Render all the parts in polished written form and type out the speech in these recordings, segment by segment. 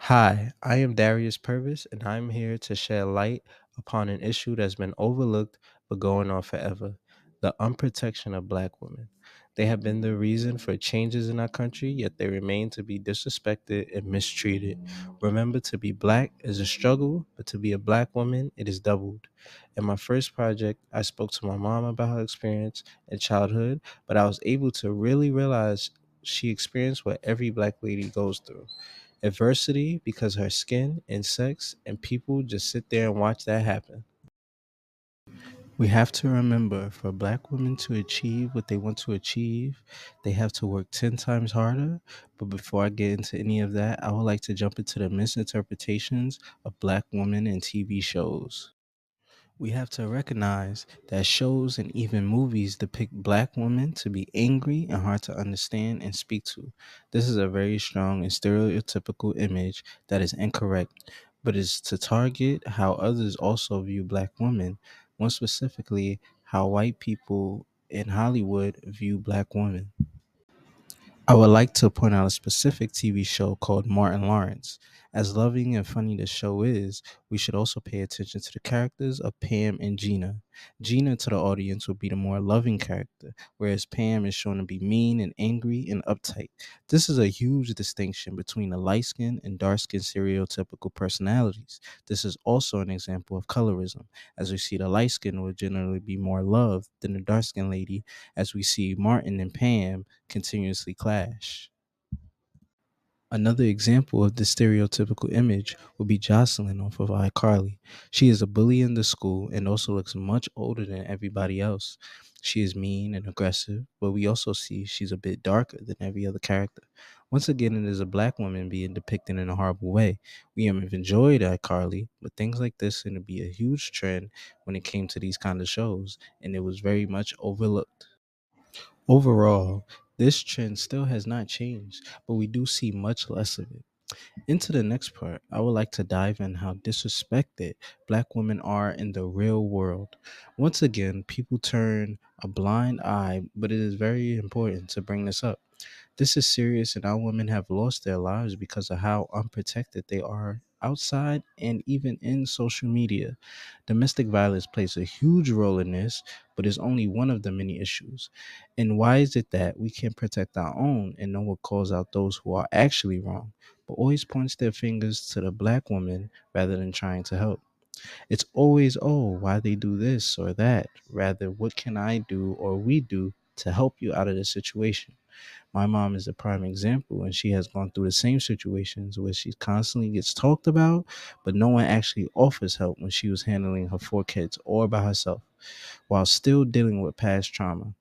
Hi, I am Darius Purvis, and I'm here to shed light upon an issue that's been overlooked but going on forever: the unprotection of Black women. They have been the reason for changes in our country, yet they remain to be disrespected and mistreated. Remember, to be Black is a struggle, but to be a Black woman, it is doubled. In my first project, I spoke to my mom about her experience in childhood, but I was able to really realize she experienced what every Black lady goes through: adversity, because her skin and sex, and people just sit there and watch that happen. We have to remember, for Black women to achieve what they want to achieve, they have to work 10 times harder. But before I get into any of that, I would like to jump into the misinterpretations of Black women in TV shows. We have to recognize that shows and even movies depict Black women to be angry and hard to understand and speak to. This is a very strong and stereotypical image that is incorrect, but is to target how others also view Black women, more specifically, how white people in Hollywood view Black women. I would like to point out a specific TV show called Martin Lawrence. As loving and funny the show is, we should also pay attention to the characters of Pam and Gina. Gina to the audience would be the more loving character, whereas Pam is shown to be mean and angry and uptight. This is a huge distinction between the light skinned and dark skinned stereotypical personalities. This is also an example of colorism, as we see the light skin will generally be more loved than the dark skinned lady, as we see Martin and Pam continuously clash. Another example of this stereotypical image would be Jocelyn off of iCarly. She is a bully in the school and also looks much older than everybody else. She is mean and aggressive, but we also see she's a bit darker than every other character. Once again, it is a Black woman being depicted in a horrible way. We have enjoyed iCarly, but things like this seem to be a huge trend when it came to these kind of shows, and it was very much overlooked. Overall, this trend still has not changed, but we do see much less of it. Into the next part, I would like to dive in how disrespected Black women are in the real world. Once again, people turn a blind eye, but it is very important to bring this up. This is serious, and our women have lost their lives because of how unprotected they are outside and even in social media. Domestic violence plays a huge role in this, but is only one of the many issues. And why is it that we can't protect our own and no one calls out those who are actually wrong, but always points their fingers to the Black woman rather than trying to help? It's always, oh, why they do this or that, rather, what can I do or we do to help you out of the situation? My mom is a prime example, and she has gone through the same situations where she constantly gets talked about, but no one actually offers help when she was handling her four kids all by herself while still dealing with past trauma.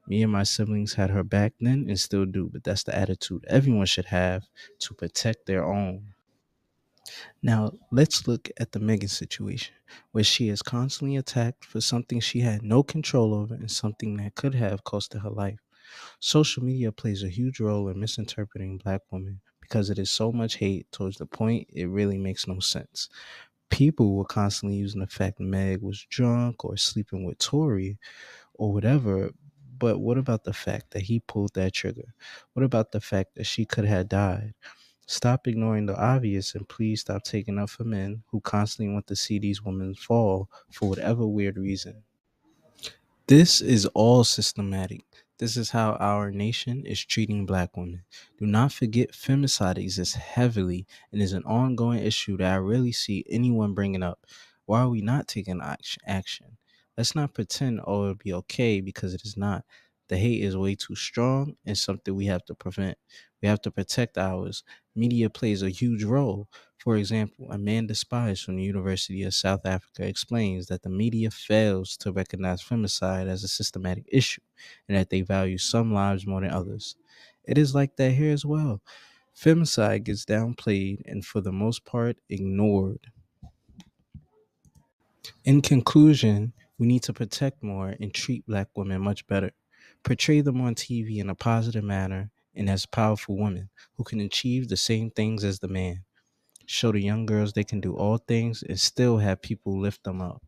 Me and my siblings had her back then and still do, but that's the attitude everyone should have to protect their own. Now, let's look at the Megan situation, where she is constantly attacked for something she had no control over and something that could have costed her life. Social media plays a huge role in misinterpreting Black women because it is so much hate towards the point it really makes no sense. People were constantly using the fact Meg was drunk or sleeping with Tori or whatever. But what about the fact that he pulled that trigger? What about the fact that she could have died? Stop ignoring the obvious and please stop taking up for men who constantly want to see these women fall for whatever weird reason. This is all systematic. This is how our nation is treating Black women. Do not forget femicide exists heavily and is an ongoing issue that I rarely see anyone bringing up. Why are we not taking action? Let's not pretend, oh, it'll be okay, because it is not. The hate is way too strong and something we have to prevent. We have to protect ours. Media plays a huge role. For example, Amanda Spies from the University of South Africa explains that the media fails to recognize femicide as a systematic issue and that they value some lives more than others. It is like that here as well. Femicide gets downplayed and, for the most part, ignored. In conclusion, we need to protect more and treat Black women much better. Portray them on TV in a positive manner and as powerful women who can achieve the same things as the man. Show the young girls they can do all things and still have people lift them up.